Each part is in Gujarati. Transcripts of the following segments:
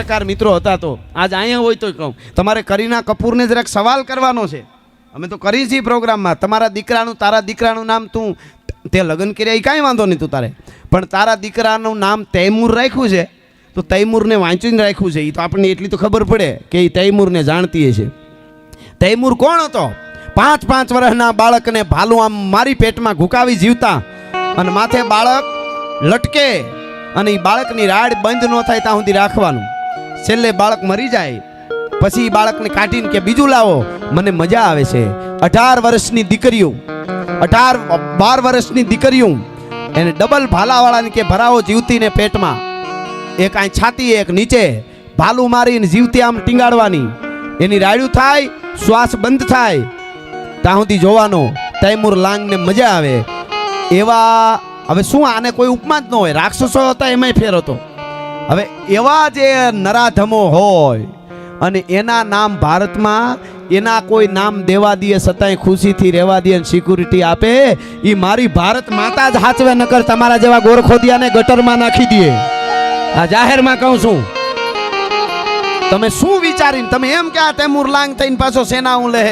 પત્રકાર મિત્રો હતા તો આજ અહીંયા હોય તો કહું, તમારે કરીના કપૂરને જરાક સવાલ કરવાનો છે. અમે તો કરી છીએ પ્રોગ્રામમાં, તમારા દીકરાનું તારા દીકરાનું નામ તું તે લગ્ન કર્યા એ કાંઈ વાંધો નહીં તું તારે, પણ તારા દીકરાનું નામ તૈમૂર રાખ્યું છે તો તૈમૂરને વાંચીને રાખ્યું છે. એ તો આપણને એટલી તો ખબર પડે કે એ તૈમૂરને જાણતી છે. તૈમૂર કોણ હતો? 5 વર્ષના બાળકને ભાલું આમ મારી પેટમાં ઘુકાવી જીવતા અને માથે બાળક લટકે અને એ બાળકની રાડ બંધ ન થાય ત્યાં સુધી રાખવાનું. છેલ્લે બાળક મરી જાય પછી બાળકને કાઢીને કે બીજું લાવો, મને મજા આવે છે. 18 વર્ષની દીકરીઓ 12 વર્ષની દીકરીઓ એને ડબલ ભાલાવાળાને કે ભરાવો જીવતીને પેટમાં, એક આ છાતી એક નીચે ભાલું મારીને જીવતી આમ ટીંગાડવાની. એની રાડ્યું થાય, શ્વાસ બંધ થાય ત્યાં સુધી જોવાનો. તૈમૂર લાંગને મજા આવે એવા. હવે શું આને કોઈ ઉપમા જ ન હોય, રાક્ષસો હતા એમાંય ફેર હતો. હવે એવા જે નરાધમો હોય અને એના નામ ભારતમાં એના કોઈ નામ દેવા દે છતાંય ખુશીથી રહેવા દે અને સિક્યુરિટી આપે, એ મારી ભારત માતા જ હાચવે, નકર તમારા જેવા ગોરખોદિયાને ગટરમાં નાખી દે. આ જાહેરમાં કહું છું. તમે શું વિચારીને તમે એમ કે આ તૈમૂર લાંગ થઈને પાછો સેના હું લે?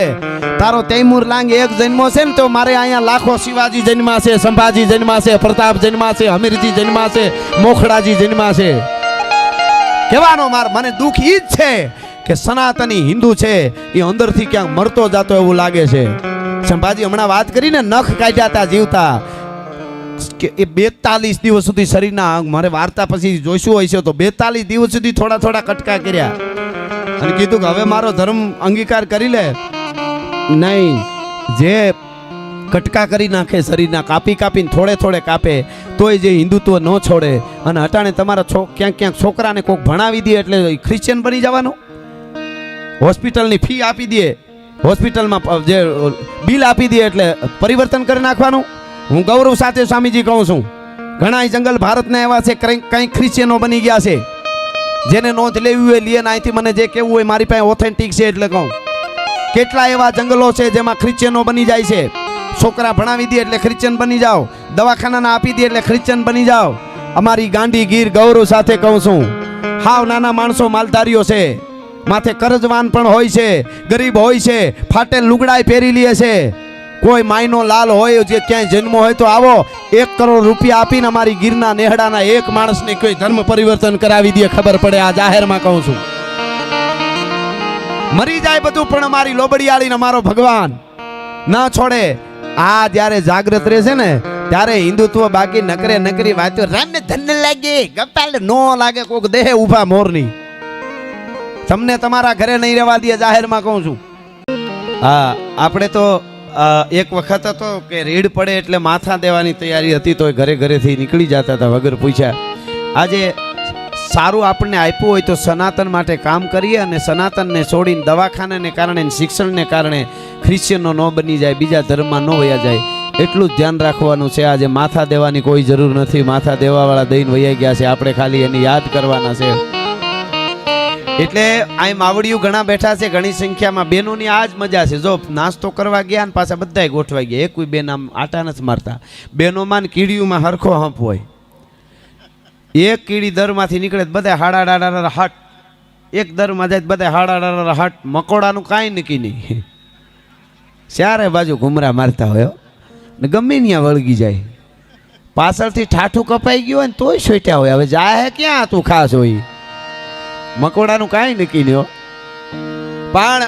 તારો તૈમૂર લાંગ એક જન્મો છે ને તો મારે અહીંયા લાખો શિવાજી જન્મા છે, સંભાજી જન્મા છે, પ્રતાપ જન્મા છે, હમીરજી જન્મા છે, મોખડાજી જન્મા છે. કહેવાનો માર મને દુઃખ ઈ જ છે કે સનાતની હિન્દુ છે એ અંદરથી ક્યાંક મરતો જાતો એવું લાગે છે. સંભાજી હમણાં વાત કરીને નખ કાઢ્યા હતા જીવતા કે એ 42 દિવસ સુધી શરીરના અંગ, મારે વાર્તા પછી જોઈશું હોય છે તો 42 દિવસ સુધી થોડા કટકા કર્યા અને કીધું કે હવે મારો ધર્મ અંગીકાર કરી લે. નહીં, જે કટકા કરી નાખે શરીરના, કાપીને થોડે કાપે તોય જે હિન્દુત્વ ન છોડે. અને અટાણે તમારા ક્યાંક છોકરાને કોઈક ભણાવી દે એટલે ક્રિશ્ચિયન બની જવાનો, હોસ્પિટલની ફી આપી દે, હોસ્પિટલમાં જે બિલ આપી દે એટલે પરિવર્તન કરી નાખવાનું. હું ગૌરવ સાથે સ્વામીજી કહું છું, ઘણા જંગલ ભારતના એવા છે કંઈક ક્રિશ્ચિયનો બની ગયા છે. જેને નોંધ લેવી હોય લે, અહીંથી મને જે કહેવું હોય મારી પાસે ઓથેન્ટિક છે એટલે કહું. કેટલા એવા જંગલો છે જેમાં ક્રિશ્ચિયનો બની જાય છે. છોકરા ભણાવી દે એટલે ક્રિશ્ચિયન બની જાઓ, દવાખાના આપી દે એટલે ક્રિશ્ચિયન બની જાઓ. અમારી ગાંડી ગીર ગૌરવ સાથે કહું છું, હાવ નાના માણસો માલધારીઓ છે, માથે કરજવાન પણ હોય છે, ગરીબ હોય છે, ફાટેલ લુગડાય પહેરી લે છે. કોઈ માયનો લાલ હોય જે ક્યાંય જન્મ હોય તો આવો 1 કરોડ રૂપિયા આપીને અમારી ગીરના નેહડાના એક માણસને કોઈ ધર્મ પરિવર્તન કરાવી દે, ખબર પડે. આ જાહેરમાં કહું છું. મરી જાય બધું પણ અમારી લોબડિયાળીને અમારો ભગવાન ના છોડે. આ જ્યારે જાગૃત રહેશે ને ત્યારે હિન્દુત્વ બાકી નકરી વાતો રામને ધન લાગે ગપાલ નો લાગે કોક દેહ ઊભા મોરની. તમને તમારા ઘરે નહીં રહેવા દે, જાહેરમાં કહું છું. હા, આપણે તો એક વખત હતો કે રેડ પડે એટલે માથા દેવાની તૈયારી હતી તોય ઘરેથી નીકળી જતા હતા વગર પૂછ્યા. આજે સારું આપણને આપ્યું હોય તો સનાતન માટે કામ કરીએ અને સનાતનને છોડીને દવાખાનાને કારણે શિક્ષણને કારણે ક્રિશ્ચિયનો ન બની જાય, બીજા ધર્મમાં ન વયા જાય, એટલું જ ધ્યાન રાખવાનું છે. આજે માથા દેવાની કોઈ જરૂર નથી, માથા દેવાવાળા દઈને વયા ગયા છે, આપણે ખાલી એને યાદ કરવાના છે. એટલે આ માવડિયું ઘણા બેઠા છે, ઘણી સંખ્યામાં બહેનોની આ જ મજા છે. જો નાસ્તો કરવા ગયા ને પાછા બધાય ગોઠવાઈ ગયા, એક કોઈ બેન આમ આટા નથી મારતા. બહેનોમાં ને કીડીઓમાં હરખો હંપ હોય. એક કીડી દરમાંથી નીકળે બધા હાડા હટ, એક દરમાં જાય બધા હાડા હટ. મકોડાનું કાંઈ નક્કી નહીં, ચારે બાજુ ઘુમરા મારતા હોય ને ગમે ત્યાં વળગી જાય. પાછળથી ઠાઠું કપાઈ ગયું હોય ને તોય સોટ્યા હોય. હવે જાય ક્યાં તું ખાસ હોય, મકોડાનું કાંઈ નક્કી નહીં. પણ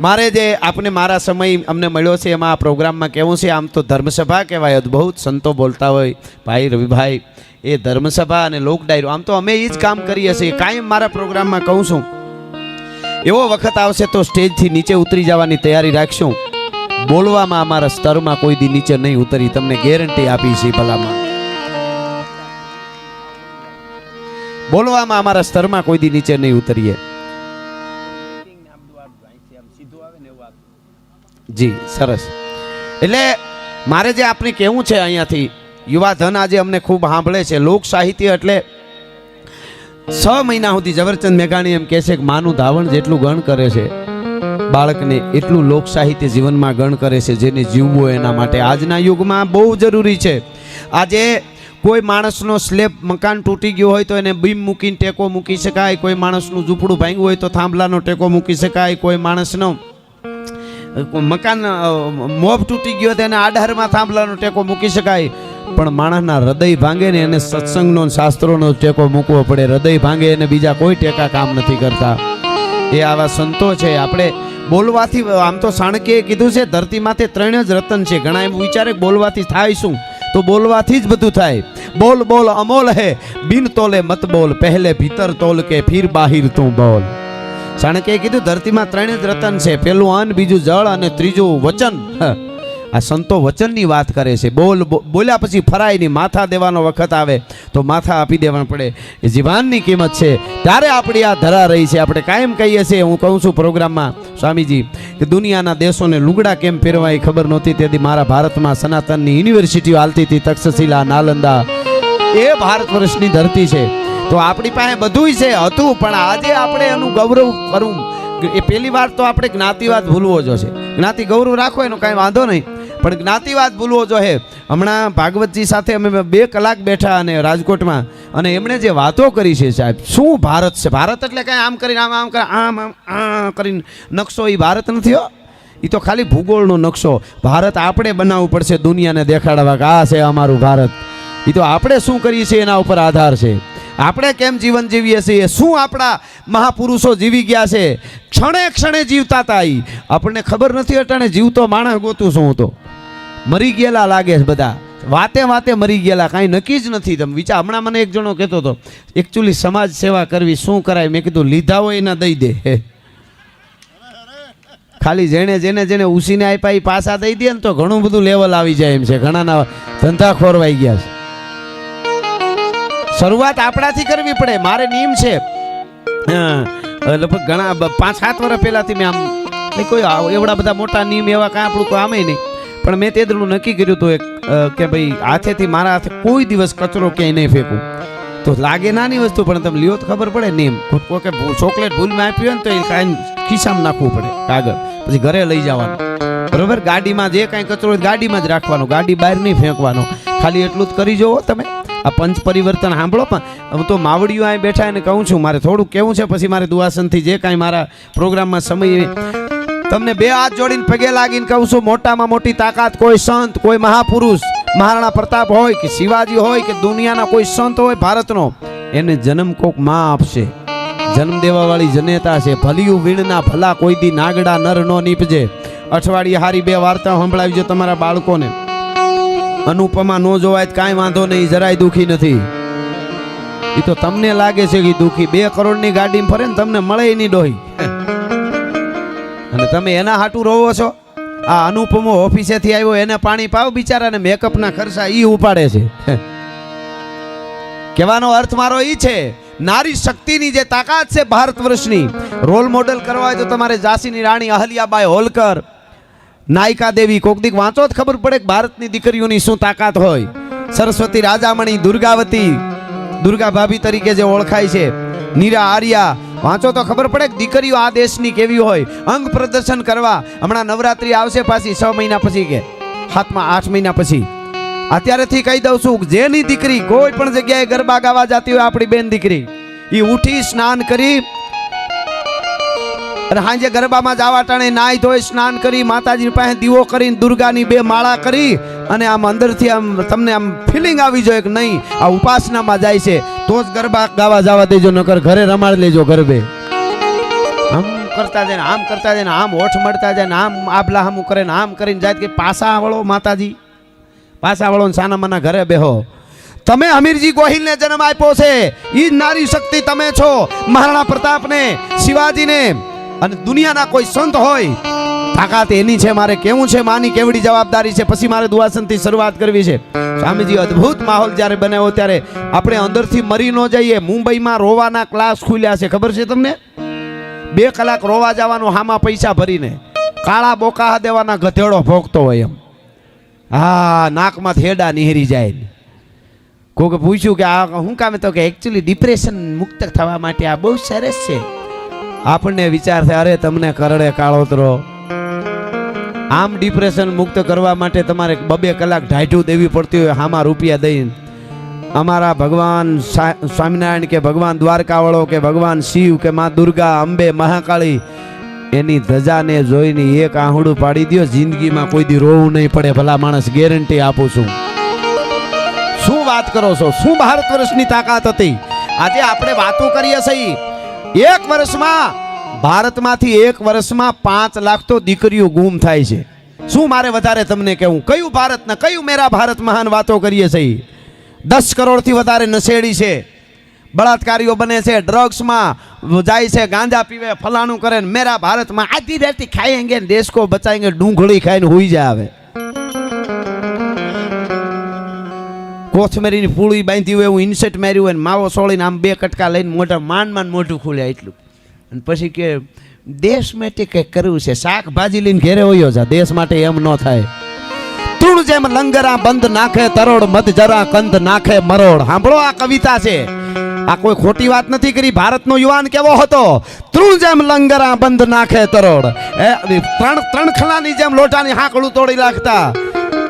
મારે જે આપને મારા સમય અમને મળ્યો છે એમાં આ પ્રોગ્રામમાં કહેવું છે, આમ તો ધર્મસભા કહેવાય, અદ્ભુત સંતો બોલતા હોય ભાઈ રવિભાઈ, એ ધર્મસભા અને લોક ડાયરો, આમ તો અમે એ જ કામ કરીએ છીએ. કાયમ મારા પ્રોગ્રામમાં કહું છું, એવો વખત આવશે તો સ્ટેજથી નીચે ઉતરી જવાની તૈયારી રાખશું. બોલવામાં અમારા સ્તરમાં કોઈ દી નીચે નહીં ઉતરી, તમને ગેરંટી આપી છે. ભલામાં બોલવામાં અમારા સ્તરમાં કોઈ દી નીચે નહીં ઉતરીએ. જી સરસ. એટલે મારે જે આપણે કહેવું છે અહીંયાથી, યુવા ધન આજે અમને ખૂબ સાંભળે છે. લોક સાહિત્ય એટલે 6 મહિના સુધી ઝવેરચંદ મેઘાણી એમ કહે છે કે માનું ધાવણ જેટલું ગણ કરે છે બાળકને, એટલું લોક સાહિત્ય જીવનમાં ગણ કરે છે, જેને જીવવું એના માટે આજના યુગમાં બહુ જરૂરી છે. આજે કોઈ માણસનો સ્લેબ મકાન તૂટી ગયો હોય તો એને બીમ મૂકીને ટેકો મૂકી શકાય, કોઈ માણસનું ઝૂંપડું ભાંગ્યું હોય તો થાંભલાનો ટેકો મૂકી શકાય, કોઈ માણસનો મકાન મોબ તૂટી ગયો તો એને આધારમાં થાંભલાનો ટેકો મૂકી શકાય. પણ માણસના હૃદય ભાંગે ને એને સત્સંગનો શાસ્ત્રોનો ટેકો મૂકવો પડે. હૃદય ભાંગે એને બીજા કોઈ ટેકા કામ નથી કરતા. એ આવા સંતો છે. આપણે બોલવાથી, આમ તો સાણકીએ કીધું છે ધરતી માથે 3 જ રતન છે. ઘણા એમ વિચારે બોલવાથી થાય શું, તો બોલવાથી જ બધું થાય. બોલ બોલ અમોલ હે, બિન તોલે મત બોલ, પહેલે ભીતર તોલ કે ફિર બાહિર તું બોલ. ચાણક્યએ કીધું ધરતીમાં 3 જ રતન છે. પેલું અન્ન, બીજું જળ અને ત્રીજું વચન. આ સંતો વચનની વાત કરે છે. બોલ્યા પછી ફરાય નહીં. માથા દેવાનો વખત આવે તો માથા આપી દેવા પડે. એ જીવાનની કિંમત છે. ત્યારે આપણી આ ધરા રહી છે. આપણે કાયમ કહીએ છીએ, હું કહું છું પ્રોગ્રામમાં સ્વામીજી, કે દુનિયાના દેશોને લુગડા કેમ પહેરવાય ખબર નહોતી. તેથી મારા ભારતમાં સનાતનની યુનિવર્સિટીઓ હાલતી હતી, તક્ષશિલા, નાલંદા. એ ભારત વર્ષની ધરતી છે. તો આપણી પાસે બધુંય છે, હતું. પણ આજે આપણે એનું ગૌરવ કરવું, એ પહેલી વાર તો આપણે જ્ઞાતિવાદ ભૂલવો જોશે. જ્ઞાતિ ગૌરવ રાખો એનો કાંઈ વાંધો નહીં, પણ જ્ઞાતિવાદ ભૂલવો જોઈએ. હમણાં ભાગવતજી સાથે અમે 2 કલાક બેઠા અને રાજકોટમાં, અને એમણે જે વાતો કરી છે સાહેબ, શું ભારત છે. ભારત એટલે કાંઈ આમ કરીને આમ કરે, આમ કરીને નકશો, એ ભારત નથી હો. એ તો ખાલી ભૂગોળનો નકશો. ભારત આપણે બનાવવું પડશે દુનિયાને દેખાડવા કે આ છે અમારું ભારત. એ તો આપણે શું કરીએ છીએ એના ઉપર આધાર છે. આપણે કેમ જીવન જીવીએ છીએ, શું આપણા મહાપુરુષો જીવી ગયા છે, ક્ષણે ક્ષણે જીવતા હતા. આપણને ખબર નથી. અટાણે જીવતો માણસ ગોતું શું તો મરી ગયેલા લાગે છે બધા. વાતે વાતે મરી ગયેલા, કાંઈ નક્કી જ નથી. તમે વિચાર, હમણાં મને એક જણો કહેતો હતો, એકચ્યુઅલી સમાજ સેવા કરવી શું કરાય. મેં કીધું લીધા હોય એના દઈ દે. ખાલી જેને જેને જેને ઉસીને આપ્યા એ પાછા દઈ દે ને તો ઘણું બધું લેવલ આવી જાય એમ છે. ઘણાના ધંધા ખોરવાઈ ગયા છે. શરૂઆત આપણાથી કરવી પડે. મારે નિયમ છે, લગભગ ઘણા 5-7 વર્ષ પહેલાથી મેં આમ કોઈ એવડા બધા મોટા નિયમ એવા કાંઈ આપણું કોઈ આમે નહીં, પણ મેં તે દરનું નક્કી કર્યું હતું કે ભાઈ હાથેથી, મારા હાથે કોઈ દિવસ કચરો ક્યાંય નહીં ફેંકું. તો લાગે નાની વસ્તુ, પણ તમે લ્યો તો ખબર પડે. નિયમ કે ચોકલેટ ભૂલમાં આપી હોય ને તો એ કાંઈ ખિસ્સામાં નાખવું પડે કાગળ, પછી ઘરે લઈ જવાનું. બરોબર? ગાડીમાં જે કાંઈ કચરો હોય ગાડીમાં જ રાખવાનો, ગાડી બહાર નહીં ફેંકવાનો. ખાલી એટલું જ કરી જોવો તમે. આ પંચ પરિવર્તન સાંભળો. પણ હું તો માવડીઓ અહીં બેઠા એને કહું છું, મારે થોડું કહેવું છે, પછી મારે દુઆસનથી જે કાંઈ મારા પ્રોગ્રામમાં સમય, તમને 2 હાથ જોડીને પગે લાગીને કહું છું, મોટામાં મોટી તાકાત કોઈ સંત, કોઈ મહાપુરુષ, મહારાણા પ્રતાપ હોય કે શિવાજી હોય કે દુનિયાના કોઈ સંત હોય ભારતનો, એને જન્મ કોક માં આપશે. જન્મ દેવાવાળી જનેતા છે. ભલિયું વીણના ભલા કોઈ દી નાગડા નર નો નીપજે. અઠવાડિયે હારી 2 વાર્તા સંભળાવી જો તમારા બાળકોને. અનુપમા નો જોવાય કાંઈ વાંધો નહીં, જરાય દુઃખી નથી. એ તો તમને લાગે છે કે દુઃખી. 2 કરોડની ગાડીમાં ફરે ને તમને મળે નહીં ડોહી, અને તમે એના હાટું રોવો છો. આ અનુપમો ઓફિસેથી આવ્યો, એને પાણી પાવ બિચારાને, મેકઅપના ખર્ચા ઈ ઉપાડે છે. કહેવાનો અર્થ મારો ઈ છે, નારી શક્તિની જે તાકાત છે ભારત વર્ષની, રોલ મોડેલ કરવા હોય તો તમારે ઝાંસીની રાણી અહલ્યાબાઈ હોલકર, નાયિકા દેવી, કોક દીક વાંચો જ ખબર પડે કે ભારતની દીકરીઓની શું તાકાત હોય. સરસ્વતી રાજામણી, દુર્ગાવતી, દુર્ગા ભાભી તરીકે જે ઓળખાય છે, નીરા આર્યા, વાંચો તો ખબર પડે કે દીકરીઓ આ દેશની કેવી હોય. અંગ પ્રદર્શન કરવા. હમણાં નવરાત્રી આવશે પાછી 6 મહિના પછી કે 7-8 મહિના પછી. અત્યારેથી કહી દઉં છું, જેની દીકરી કોઈ પણ જગ્યાએ ગરબા ગાવા જતી હોય, આપણી બેન દીકરી, એ ઉઠી સ્નાન કરી અને હાંજે ગરબામાં જવા ટાણે નાઈ ધોઈ સ્નાન કરી, માતાજી પાસે દીવો કરીને દુર્ગાની 2 માળા કરી, અને આમ અંદરથી આમ તમને આમ ફિલિંગ આવી જાય કે નહીં આ ઉપાસનામાં જાય છે, તો જ ગરબા ગાવા જવા દેજો, નકર ઘરે રમાડ લેજો ગરબે. આમ કરતા જાય ને આમ કરતા જાય ને આમ હોઠ મળતા જાય ને આમ આબલા હામું કરે ને આમ કરીને જાય કે પાસા વળો માતાજી, પાસા વળો ને સાના મના ઘરે બેહો. તમે હમીરજી ગોહિલને જન્મ આપ્યો છે, ઈ નારી શક્તિ તમે છો. મહારાણા પ્રતાપને, શિવાજીને અને દુનિયાના કોઈ સંત હોય, તાકાત એની છે. મારે કેવું છે, માની કેવડી જવાબદારી છે. પછી મારે દુઆસનથી શરૂઆત કરવી છે. સ્વામીજી અદ્ભુત માહોલ જ્યારે બનાવ્યો ત્યારે આપણે અંદરથી મરી ન જઈએ. મુંબઈમાં રોવાના ક્લાસ ખુલ્યા છે, ખબર છે તમને? 2 કલાક રોવા જવાનું, હામાં પૈસા ભરીને, કાળા બોકા દેવાના, ગધેડો ભોગતો હોય એમ. હા, નાકમાં હેડા નીહરી જાય. કોકે પૂછ્યું કે આ શું કામે, તો કે એકચ્યુઅલી ડિપ્રેશન મુક્ત થવા માટે આ બહુ સરસ છે. આપણને વિચાર થાય, અરે તમને કરડે કાળોતરો. આમ ડિપ્રેશન મુક્ત કરવા માટે તમારે 2 કલાક ઢાઢું દેવી પડતી હોય, હામાં રૂપિયા દઈને. અમારા ભગવાન સ્વામિનારાયણ કે ભગવાન દ્વારકાવાળો કે ભગવાન શિવ કે માં દુર્ગા અંબે મહાકાળી એની ધજાને જોઈને એક આહુડું પાડી દો, જિંદગીમાં કોઈ દી રોવું નહીં પડે. ભલા માણસ, ગેરંટી આપું છું. શું વાત કરો છો? શું ભારત વર્ષની તાકાત હતી? આજે આપણે વાતો કરીએ છીએ, એક વર્ષમાં ભારતમાંથી એક વર્ષમાં 5 લાખ તો દીકરીઓ ગુમ થાય છે. શું મારે વધારે તમને કહેવું? કયું ભારત ને કયું મેરા ભારત મહાન વાતો કરીએ છીએ. 10 કરોડથી વધારે નશેડી છે, બળાત્કારીઓ બને છે, ડ્રગ્સમાં જાય છે, ગાંજા પીવે, ફલાણું કરે. મેરા ભારતમાં આધી રાતી ખાएंगे દેશ को बचाएंगे, ડુંગળી ખાઈને હુઈ જાય. આવે કોથમેરીની પૂળી બાંધી હોય એવું ઇન્સેટ માર્યું હોય, માવો સોળીને આમ 2 કટકા લઈને મોઢા માંડ મોઢું ખુલ્યા એટલું. અને પછી કે દેશ માટે કંઈક કરવું છે, શાકભાજી લઈને ઘેરે હોયો જા. દેશ માટે એમ ન થાય. તુણ જેમ લંગરા બંધ નાખે તરોડ, મધ જરા કંદ નાખે મરોડ. સાંભળો, આ કવિતા છે, આ કોઈ ખોટી વાત નથી કરી. ભારતનો યુવાન કેવો હતો? તૃણ જેમ લંગરા બંધ નાખે તરોડ, ત્રણ ખલાની જેમ લોટાની હાંકડું તોડી નાખતા,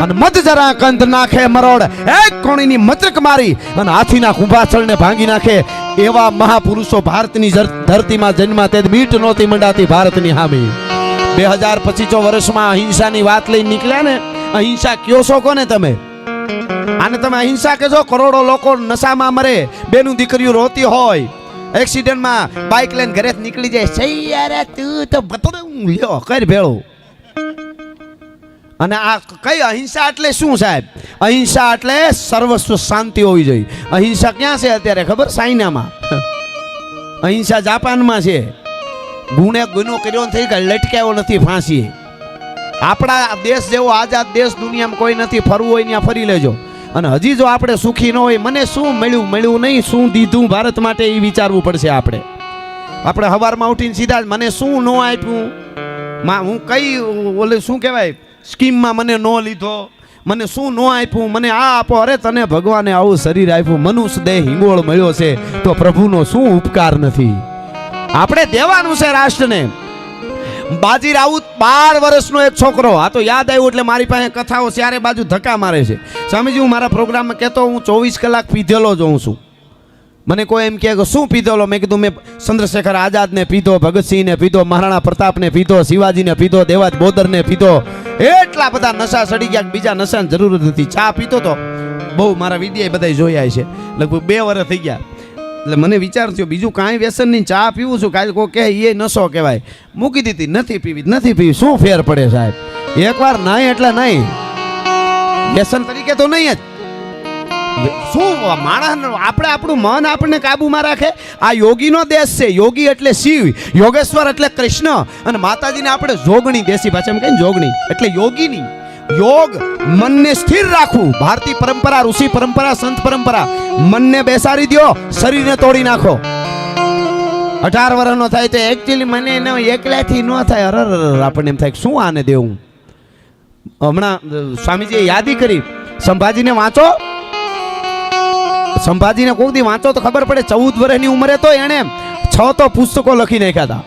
અને મધ જરા કંદ નાખે મરોડ. એક કોણીની મચક મારી અને હાથીના કુંભાસળને ભાંગી નાખે. એવા મહાપુરુષો ભારતની ધરતીમાં જન્મા. તે મીટ નહોતી મંડાતી ભારતની હામી. 2025 વર્ષમાં અહિંસાની વાત લઈને નીકળ્યા ને. અહિંસા કયો છો કોને તમે? આને તમે અહિંસા કહેશો? કરોડો લોકો નશામાં મરે, બેનું દીકરીઓ રોતી હોય, એક્સિડન્ટમાં બાઇક લઈને ઘરે નીકળી જાય. સહી યાર, તું તો બતડું લ્યો કર ભેળું. અને આ કઈ અહિંસા એટલે શું સાહેબ? અહિંસા એટલે સર્વસ્વ શાંતિ હોવી જોઈએ. અહિંસા ક્યાં છે અત્યારે ખબર? ચાઇનામાં. અહિંસા જાપાનમાં છે. ગુનો કર્યો થઈ કે લટકાયો નથી ફાંસી. આપણા દેશ જેવો આઝાદ દેશ દુનિયામાં કોઈ નથી. ફરવું હોય ત્યાં ફરી લેજો. અને હજી જો આપણે સુખી ન હોય, મને શું મળ્યું નહીં, શું દીધું ભારત માટે, એ વિચારવું પડશે આપણે. આપણે સવારમાં ઉઠીને સીધા જ મને શું ન આપ્યું, હું કઈ ઓલે શું કહેવાય સ્કીમમાં મને ન લીધો, મને શું ન આપ્યું, મને આ આપો. અરે તને ભગવાને આવું શરીર આપ્યું, મનુષ્ય દેહ હિંગોળ મળ્યો છે, તો પ્રભુનો શું ઉપકાર નથી? આપણે દેવાનું છે રાષ્ટ્રને. બાજી રાઉત 12 વર્ષનો એક છોકરો, આ તો યાદ આવ્યું એટલે મારી પાસે કથાઓ ચારે બાજુ ધક્કા મારે છે. સ્વામીજી, હું મારા પ્રોગ્રામમાં કહેતો હું 24 કલાક પીધેલો જોઉં છું. મને કોઈ એમ કહે કે શું પીધેલો? મેં કીધું મેં ચંદ્રશેખર આઝાદને પીધો, ભગતસિંહને પીધો, મહારાણા પ્રતાપને પીધો, શિવાજીને પીધો, દેવાજ બોદરને પીધો. એટલા બધા નશા ચડી ગયા, બીજા નશાની જરૂર નથી. ચા પીતો તો બહુ, મારા વિડીયો બધા જોયા છે, લગભગ 2 વર્ષ થઈ ગયા. એટલે મને વિચાર થયો બીજું કાંઈ વ્યસન નહીં, ચા પીવું છું. કાલે કોઈ કહે એ નશો કહેવાય, મૂકી દીધી. નથી પીવી, શું ફેર પડે સાહેબ? એકવાર નહીં એટલે નહીં, વ્યસન તરીકે તો નહીં જ. શું માણસ, આપણે આપણું મન આપણને કાબુમાં રાખે. આ યોગીનો દેશ છે. યોગી એટલે શિવ, યોગેશ્વર એટલે કૃષ્ણ, અને માતાજીને આપણે જોગણી, દેશી ભાષામાં કહીએ જોગણી એટલે યોગીની. યોગ મનને સ્થિર રાખવું. ભારતીય પરંપરા, ઋષિ પરંપરા, સંત પરંપરા. મનને બેસાડી દો, શરીરને તોડી નાખો. 18 વર્ષનો થાય તો એકચ્યુઅલી મને એકલાથી ન થાય. અરર, આપણને એમ થાય શું આને દેવું. હમણાં સ્વામીજીએ યાદી કરી, સંભાજીને વાંચો. સંભાજીને કોઈ દી વાંચો તો ખબર પડે. 14 વર્ષની ઉંમરે તો એણે 6 તો પુસ્તકો લખી નાખ્યા હતા.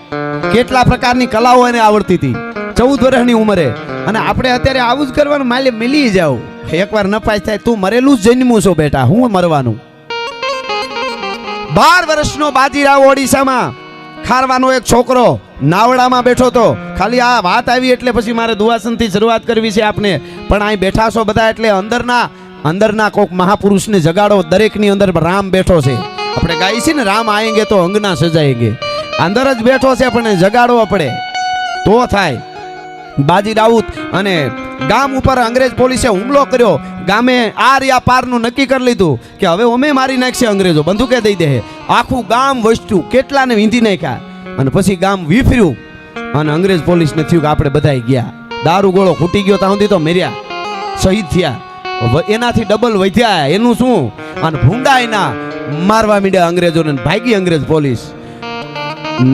કેટલા પ્રકારની કલાઓ એને આવડતી હતી 14 વર્ષની ઉંમરે. અને આપણે અત્યારે આવું જ કરવાનું, માલે મિલી જાવ. એકવાર નપાસ થાય, તું મરેલું જ જન્મું છો બેટા, હું મરવાનું. 12 વર્ષનો બાજીરાવ ઓડિશામાં ખારવાનો એક છોકરો નાવડામાં બેઠો હતો. ખાલી આ વાત આવી એટલે પછી મારે દુઆસનથી શરૂઆત કરવી છે આપને. પણ અહીં બેઠા છો બધા એટલે અંદરના કોઈક મહાપુરુષને જગાડો. દરેકની અંદર રામ બેઠો છે. આપણે ગાઈ છે ને, રામ આએંગે તો અંગના સજાએંગે. અંદર જ બેઠો છે, પણ જગાડવો પડે તો થાય. બાજી રાઉત અને ગામ ઉપર અંગ્રેજ પોલીસે હુમલો કર્યો. ગામે આર યા પારનું નક્કી કરી લીધું કે હવે અમે મારી નાખશે અંગ્રેજો, બંદૂકે દઈ દે. આખું ગામ વસ્તું કેટલાને વીંધી નાખ્યા. અને પછી ગામ વિફર્યું અને અંગ્રેજ પોલીસને થયું કે આપણે બધાય ગયા. દારૂ ગોળો ખૂટી ગયો, ત્યાં સુધી તો મર્યા, શહીદ થયા. એનાથી ડબલ વધ્યા. એનું શું? અને ભૂંડાઈના મારવા માંડ્યા અંગ્રેજોને. ભાગી અંગ્રેજ પોલીસ.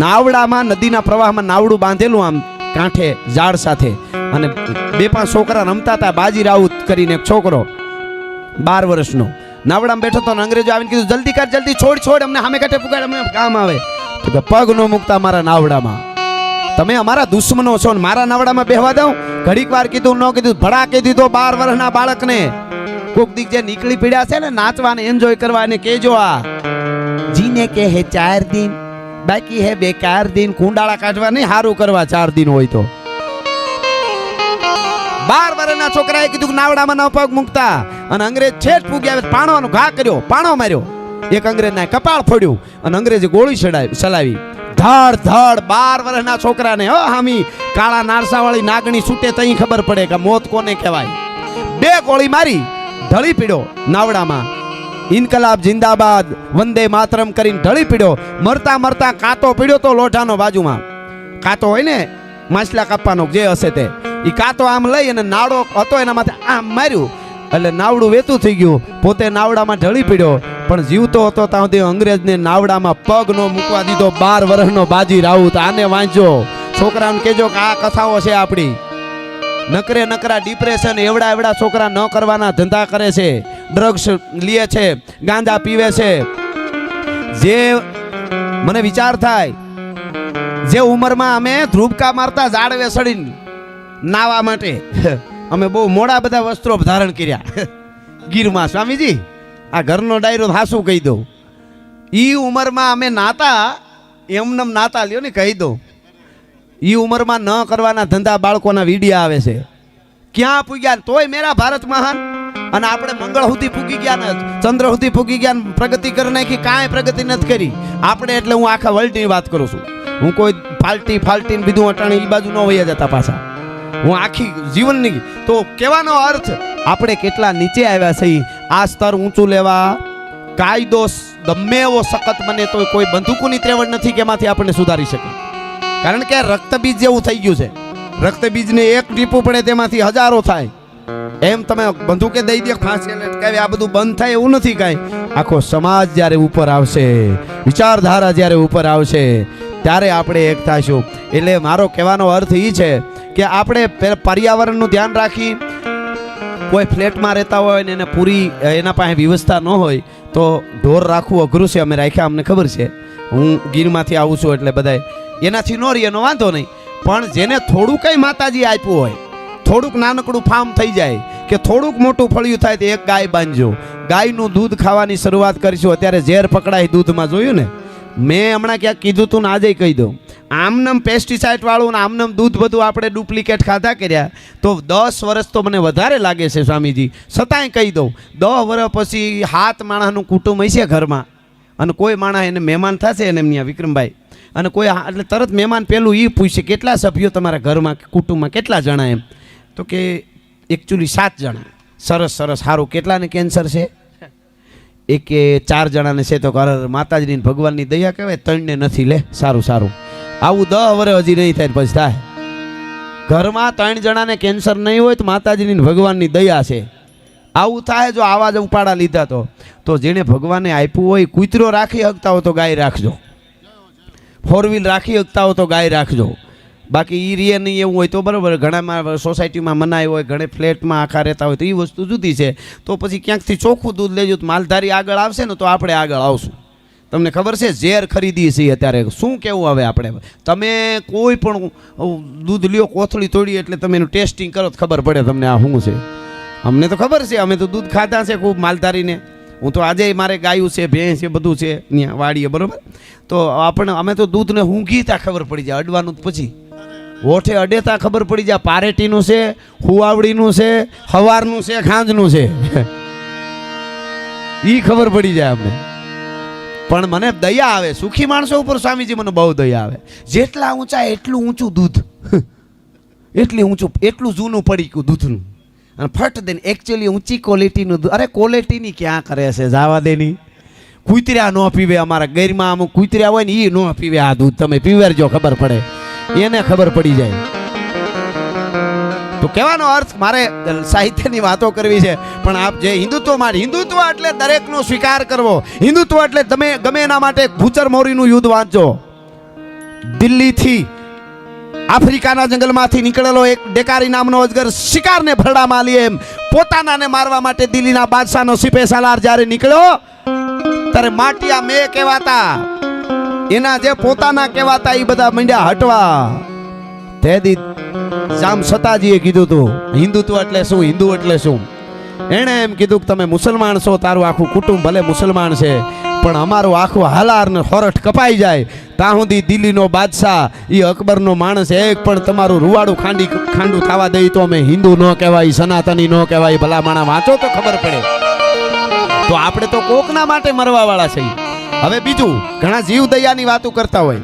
નાવડામાં, નદીના પ્રવાહમાં નાવડું બાંધેલું આમ કાંઠે ઝાડ સાથે, અને 2-5 છોકરા રમતા હતા. બાજી રાઉત કરીને એક છોકરો 12 વર્ષનો નાવડામાં બેઠો હતો. અંગ્રેજો આવીને કીધું જલ્દી કર, જલ્દી છોડ, અમને સામે કાંઠે પુગાડ, અમને કામ આવે. તો કે પગ ન મૂકતા મારા નાવડામાં. તમે અમારા દુશ્મનો છો ને મારા નાવડામાં બેહવા દઉં? ઘડીક વાર કીધું, ન કીધું, ભડાકે દીધો 12 વર્ષના બાળકને. કોક દીક જે નીકળી પડ્યા છે ને નાચવાને એન્જોય કરવાને કેજો આ જીને કે હે 4 દિન બાકી હે બેકાર દિન કુંડાળા કાઢવા નહીં હારું કરવા 4 દિન હોય તો 12 વર્ષના છોકરાએ કીધું કે નાવડામાં ન પગ મૂકતા અને અંગ્રેજ છેટ પૂગ્યા પાણોનો ઘા કર્યો પાણો માર્યો એક અંગ્રેજના કપાળ ફોડ્યું અને અંગ્રેજે ગોળી ચલાવી ધડ ધડ 12 વર્ષના છોકરાને હામી કાળા નારસાવાળી નાગણી છૂટે તઈ ખબર પડે કે મોત કોને કહેવાય 2 ગોળી મારી ઢળી પીડ્યો નાવડામાં ઇન્કલાબ જિંદાબાદ વંદે માતરમ કરીને ઢળી પીડ્યો મરતા મરતા કાતો પીડ્યો તો લોઢાનો બાજુમાં કાતો હોય ને માછલા કાપવાનો જે હશે તે ઈ કાતો આમ લઈ અને નાવડો હતો એના માથે આમ માર્યું એટલે નાવડું વેતું થઈ ગયું પોતે નાવડામાં ઢળી પીડ્યો પણ જીવતો હતો ત્યાં સુધી અંગ્રેજને નાવડામાં પગ નો મૂકવા દીધો 12 વર્ષનો બાજી રાઉત આને વાંચો છોકરાને કેજો કે આ કથાઓ છે આપણી નકરા ડિપ્રેશન એવડા છોકરા ન કરવાના ધંધા કરે છે ડ્રગ્સ લે છે ગાંજા પીવે છે જે મને વિચાર થાય જે ઉંમરમાં અમે ધ્રુબકા મારતા ઝાડવે સડીને નાવા માટે અમે બહુ મોડા બધા વસ્ત્રો ધારણ કર્યા ગીરમાં સ્વામીજી આ ઘરનો ડાયરો હાસું કહી દઉં ઈ ઉંમરમાં અમે નાતા એમને નાતા લ્યો ને કહી દઉં ઈ ઉંમરમાં ન કરવાના ધંધા બાળકોના વિડિયા આવે છે ક્યાં પૂગ્યા તોય મેરા ભારત મહાન અને આપણે મંગળ સુધી પૂગી ગયા ને ચંદ્ર સુધી પૂગી ગયા ને પ્રગતિ કરી નાખી કાંઈ પ્રગતિ નથી કરી આપણે એટલે હું આખા વર્લ્ડની વાત કરું છું હું કોઈ ફાલ્ટી ને બીજું અટાણી ઈ બાજુ ન વયા જતા પાછા હું આખી જીવનની તો કહેવાનો અર્થ આપણે કેટલા નીચે આવ્યા છે આ સ્તર ઊંચું લેવા કાયદો ગમે એવો સખત બને તો કોઈ બંદૂકોની ત્રેવડ નથી કે એમાંથી આપણને સુધારી શકે કારણ કે રક્તબીજ જેવું થઈ ગયું છે રક્તબીજને એક ટીપું પડે તેમાંથી હજારો થાય એમ તમે બંદૂકે દઈ દે ફાંસી લટકાવી આ બધું બંધ થાય એવું નથી કાંઈ આખો સમાજ જ્યારે ઉપર આવશે વિચારધારા જ્યારે ઉપર આવશે ત્યારે આપણે એક થઈશું એટલે મારો કહેવાનો અર્થ એ છે કે આપણે પર્યાવરણનું ધ્યાન રાખી કોઈ ફ્લેટમાં રહેતા હોય ને એને પૂરી એના પાસે વ્યવસ્થા ન હોય તો ઢોર રાખવું અઘરું છે અમે રાખ્યા અમને ખબર છે હું ગીરમાંથી આવું છું એટલે બધાય એનાથી ન રહી એનો વાંધો નહીં પણ જેને થોડું કંઈ માતાજી આપ્યું હોય થોડુંક નાનકડું ફાર્મ થઈ જાય કે થોડુંક મોટું ફળિયું થાય તો એક ગાય બાંધજો ગાયનું દૂધ ખાવાની શરૂઆત કરીશું અત્યારે ઝેર પકડાય દૂધમાં જોયું ને મેં હમણાં ક્યાંક કીધું તું ને આજે કહી દઉં આમનામ પેસ્ટિસાઇડ વાળું ને આમનામ દૂધ બધું આપણે ડુપ્લિકેટ ખાધા કર્યા તો 10 વર્ષ તો મને વધારે લાગે છે સ્વામીજી છતાંય કહી દઉં 10 વર્ષ પછી 7 માણસનું કુટુંબ હશે ઘરમાં અને કોઈ માણસ એને મહેમાન થશે એને એમની વિક્રમભાઈ અને કોઈ એટલે તરત મહેમાન પેલું એ પૂછશે કેટલા સભ્યો તમારા ઘરમાં કુટુંબમાં કેટલા જણા એમ તો કે એકચ્યુઅલી 7 જણા સરસ સારું કેટલાને કેન્સર છે એકે 4 જણાને છે તો માતાજીની ભગવાનની દયા કહેવાય 3 ને નથી લે સારું આવું 10 વર્ષ હજી નહીં થાય પછી થાય ઘરમાં 3 જણાને કેન્સર નહીં હોય તો માતાજીની ભગવાનની દયા છે આવું થાય જો આવા જ ઉપાડા લીધા તો જેને ભગવાને આપ્યું હોય કૂતરો રાખી શકતા હોય તો ગાય રાખજો 4 વ્હીલ રાખી શકતા હોય તો ગાય રાખજો બાકી એ રીએ નહીં એવું હોય તો બરાબર ઘણામાં સોસાયટીમાં મનાય હોય ઘણે ફ્લેટમાં આખા રહેતા હોય તો એ વસ્તુ જુદી છે તો પછી ક્યાંકથી ચોખ્ખું દૂધ લેજો તો માલધારી આગળ આવશે ને તો આપણે આગળ આવશું તમને ખબર છે ઝેર ખરીદી છીએ અત્યારે શું કેવું હવે આપણે તમે કોઈ પણ દૂધ લ્યો કોથળી તોડી એટલે તમે એનું ટેસ્ટિંગ કરો તો ખબર પડે તમને આ શું છે અમને તો ખબર છે અમે તો દૂધ ખાધા છે ખૂબ માલધારીને હું તો આજે મારે ગાયું છે ભેંસ છે બધું છે ત્યાં વાડીએ બરાબર તો અમે તો દૂધને ઊંઘીતા ખબર પડી જાય અડવાનું પછી ઓઠે અડેતા ખબર પડી જાય પારેટીનું છે હુવાવડીનું છે હવારનું છે ખાંજનું છે ઈ ખબર પડી જાય અમને પણ મને દયા આવે સુખી માણસો ઉપર સ્વામીજી મને બહુ દયા આવે જેટલા ઊંચા એટલું ઊંચું દૂધ એટલું જૂનું પડી ગયું દૂધનું અને ફટ દઈને એકચ્યુઅલી ઊંચી ક્વોલિટીનું દૂધ અરે ક્વોલિટીની ક્યાં કરે છે જવા દેની કૂતર્યા ન પીવે અમારા ગેરમાં અમુક કૂતર્યા હોય ને એ ન પીવે આ દૂધ તમે પીવેરજો ખબર પડે એને ખબર પડી જાય તો કહેવાનો અર્થ મારે સાહિત્યની વાતો કરવી છે પણ આપ જે હિન્દુત્વ એટલે દરેકનો સ્વીકાર કરવો હિન્દુત્વ એટલે તમે ગમે એના માટે ભૂચર મોરીનું યુદ્ધ વાંચો દિલ્હીથી આફ્રિકાના જંગલમાંથી નીકળેલો એક ડેકારી નામનો અજગર શિકારને ભરડામાં લે એમ પોતાનાને મારવા માટે દિલ્હીના બાદશાહનો સિપે સાલાર જ્યારે નીકળ્યો ત્યારે માટિયા મે કહેવાતા એના જે પોતાના કહેવાતા એ બધા મંડ્યા હટવા તે દી જામ સતાજીએ કીધું હતું હિન્દુત્વ એટલે શું હિન્દુ એટલે શું એણે એમ કીધું કે તમે મુસલમાન છો, તારું આખું કુટુંબ ભલે મુસલમાન છે, પણ અમારું આખું હાલાર ને હોરઠ કપાઈ જાય ત્યાં સુધી દિલ્હીનો બાદશાહ એ અકબરનો માણસ એક પણ તમારું રૂવાડું ખાંડું થવા દઈ તો અમે હિન્દુ ન કહેવાય, સનાતની ન કહેવાય. ભલા માણા વાંચો તો ખબર પડે. તો આપણે તો કોકના માટે મરવા વાળા છીએ. હવે બીજું, ઘણા જીવ દયાની વાતો કરતા હોય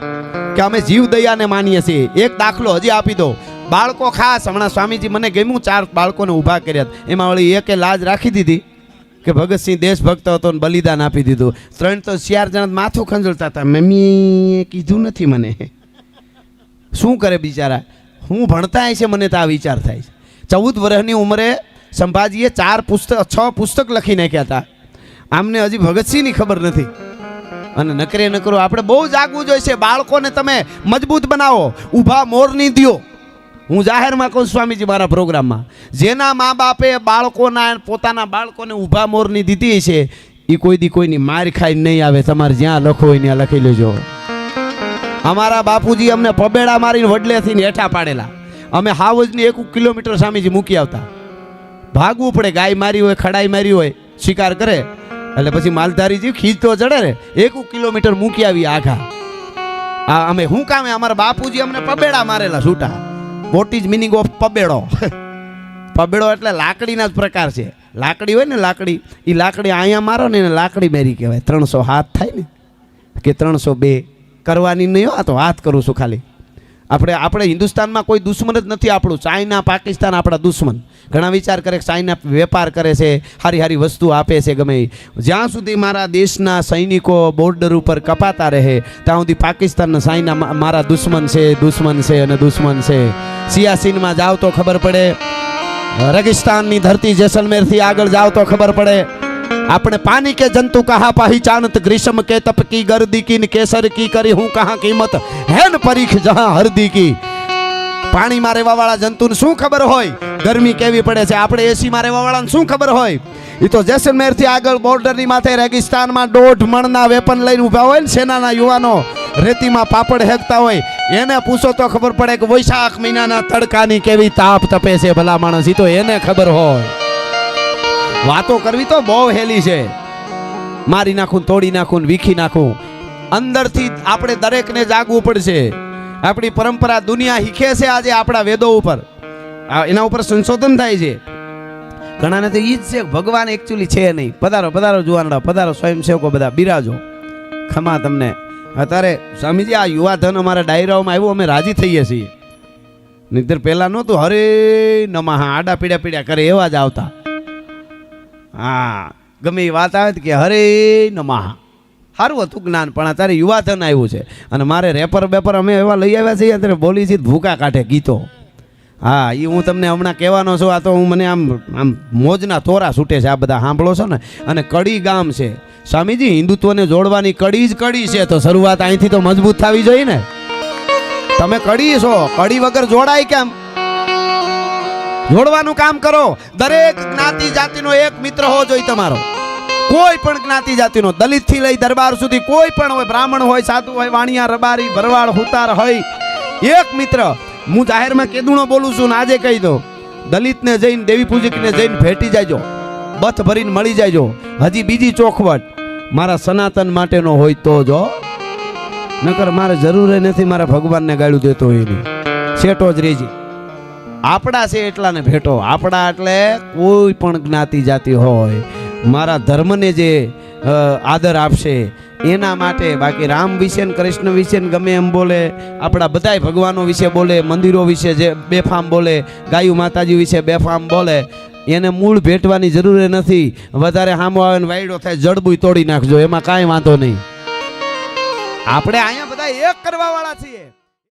કે અમે જીવ દયાને માનીએ છીએ. એક દાખલો હજી આપી દો. બાળકો ખાસ, હમણાં સ્વામીજી મને ગમ્યું, 4 બાળકોને ઊભા કર્યા, એમાં વળી એકે લાજ રાખી દીધી કે ભગતસિંહ દેશભક્ત હતો ને બલિદાન આપી દીધું. 3 તો 4 જણા માથું ખંજળતા હતા, મમ્મી કીધું નથી મને. શું કરે બિચારા, હું ભણતા છે મને તો આ વિચાર થાય છે. 14 વર્ષની ઉંમરે સંભાજીએ 6 પુસ્તક લખી નાખ્યા હતા. આમને હજી ભગતસિંહની ખબર નથી. અને નકરે નકરો આપણે બહુ જાગવું જોઈએ. બાળકોને તમે મજબૂત બનાવો, ઊભા મોરની દ્યો. હું જાહેરમાં કહું સ્વામીજી મારા પ્રોગ્રામમાં, જેના મા બાપે પોતાના બાળકોને ઊભા મોરની દીધી છે એ કોઈ દી કોઈની માર ખાઈને નહીં આવે. તમારે જ્યાં લખો હોય ત્યાં લખી લેજો. અમારા બાપુજી અમને પબેડા મારીને વડલેથી હેઠા પાડેલા. અમે હાવજની 1 કિલોમીટર સ્વામીજી મૂકી આવતા. ભાગવું પડે, ગાય મારી હોય, ખડાઈ મારી હોય, શિકાર કરે એટલે પછી માલધારી જીવ ખીચતો ચડે ને, 1 કિલોમીટર મૂકી આવી આઘા. અમે શું કામે, અમારા બાપુજી અમને પબેડા મારેલા છૂટા. વોટ ઇઝ મિનિંગ ઓફ પબેડો? પબેડો એટલે લાકડીના જ પ્રકાર છે. લાકડી હોય ને, લાકડી, એ લાકડી અહીંયા મારો ને એને લાકડી મેરી કહેવાય. 300 હાથ થાય ને કે 302 કરવાની નહીં. આ તો હાથ કરું છું ખાલી. આપણે હિન્દુસ્તાનમાં કોઈ દુશ્મન જ નથી આપણું. ચાઇના પાકિસ્તાન આપણા દુશ્મન. ઘણા વિચાર કરે કે ચાઇના વેપાર કરે છે, સારી સારી વસ્તુ આપે છે ગમે. જ્યાં સુધી મારા દેશના સૈનિકો બોર્ડર ઉપર કપાતા રહે ત્યાં સુધી પાકિસ્તાનના ચાઇના મારા દુશ્મન છે, દુશ્મન છે અને દુશ્મન છે. સિયાચીનમાં જાઓ તો ખબર પડે, રેગિસ્તાનની ધરતી જેસલમેરથી આગળ જાઓ તો ખબર પડે. આપણે પાनी के जंतु कहा पहचानत, ग्रीष्म के तप की गर्दी की, केसर की करी हूँ कहाँ कीमत, है न परीख जहाँ हरदी की. પાણીમાં રહેવાવાળા જંતુને શું ખબર હોય ગરમી કેવી પડે છે? આપણે એસીમાં રહેવાવાળાને શું ખબર હોય? એ તો જેસલમેરથી આગળ બોર્ડરની માથે રેગિસ્તાનમાં 1.5 મણના વેપન લઈને ઊભા હોય ને સેનાના યુવાનો, રેતીમાં પાપડ હેકતા હોય, એને પૂછો તો ખબર પડે કે વૈશાખ મહિનાના તડકાની કેવી તાપ તપે છે. ભલા માણસ, એ તો એને ખબર હોય. વાતો કરવી તો બહુ હેલી છે. મારી નાખું, તોડી નાખું, વીખી નાખું. અંદરથી આપણે દરેકને જાગવું પડશે. આપણી પરંપરા દુનિયા શીખે છે આજે આપણા વેદો ઉપર, એના ઉપર સંશોધન થાય છે. ઘણાને તો ઈ જ છે ભગવાન એકચ્યુઅલી છે નહીં. પધારો પધારો જુવાનડા, પધારો સ્વયંસેવકો, બધા બિરાજો. ખમા તમને. અત્યારે સ્વામીજી આ યુવાધન અમારા ડાયરાઓમાં આવ્યું, અમે રાજી થઈએ છીએ. નહીતર પહેલાં નહોતું હરે નમઃ આડા પીડ્યા પીડ્યા કરે એવા જ આવતા. હા, ગમે એ વાત આવે કે હરે નમઃ. સારું હતું જ્ઞાન, પણ અત્યારે યુવાધન આવ્યું છે. અને મારે રેપર બેપર અમે એવા લઈ આવ્યા છીએ અત્યારે, બોલી છે ભૂકા કાઢે ગીતો. હા, એ હું તમને હમણાં કહેવાનો છું. આ તો હું મને આમ મોજના તોરા છૂટે છે. આ બધા સાંભળો છો ને. અને કડી ગામ છે સ્વામીજી, હિન્દુત્વને જોડવાની કડી જ કડી છે. તો શરૂઆત અહીંથી તો મજબૂત થવી જોઈએ ને. તમે કડી છો, કડી વગર જોડાય કેમ? જોડવાનું કામ કરો. દરેક જ્ઞાતિ જાતિનો એક મિત્ર હોવો જોઈએ તમારો. કોઈ પણ જ્ઞાતિ જાતિનો, દલિતથી લઈ દરબાર સુધી કોઈ પણ હોય, બ્રાહ્મણ હોય, સાધુ હોય, વાણિયા, રબારી, ભરવાડ, હુતાર હોય, એક મિત્ર. હું જાહેરમાં કેદુણો બોલું છું ને આજે કહી દો, દલિતને જઈને, દેવી પૂજકને જઈને ભેટી જાયજો, બથ ભરીને મળી જાયજો. હજી બીજી ચોખવટ, મારા સનાતન માટેનો હોય તો જો, નકર મારે જરૂર નથી મારા ભગવાનને ગાળું દેતો હોય નહીં. શેટો જ રેજી. આપણા છે એટલાને ભેટો. આપણા એટલે કોઈ પણ જ્ઞાતિ જાતિ હોય, મારા ધર્મને જે આદર આપશે એના માટે. બાકી રામ વિશે ને કૃષ્ણ વિશે ને ગમે એમ બોલે, આપણા બધાય ભગવાનો વિશે બોલે, મંદિરો વિશે જે બેફામ બોલે, ગાયું માતાજી વિશે બેફામ બોલે, એને મૂળ ભેટવાની જરૂર નથી. વધારે હામો આવે ને વાયડો થાય, જડબુય તોડી નાખજો, એમાં કાંઈ વાંધો નહીં. આપણે અહીંયા બધા એક કરવા વાળા છીએ.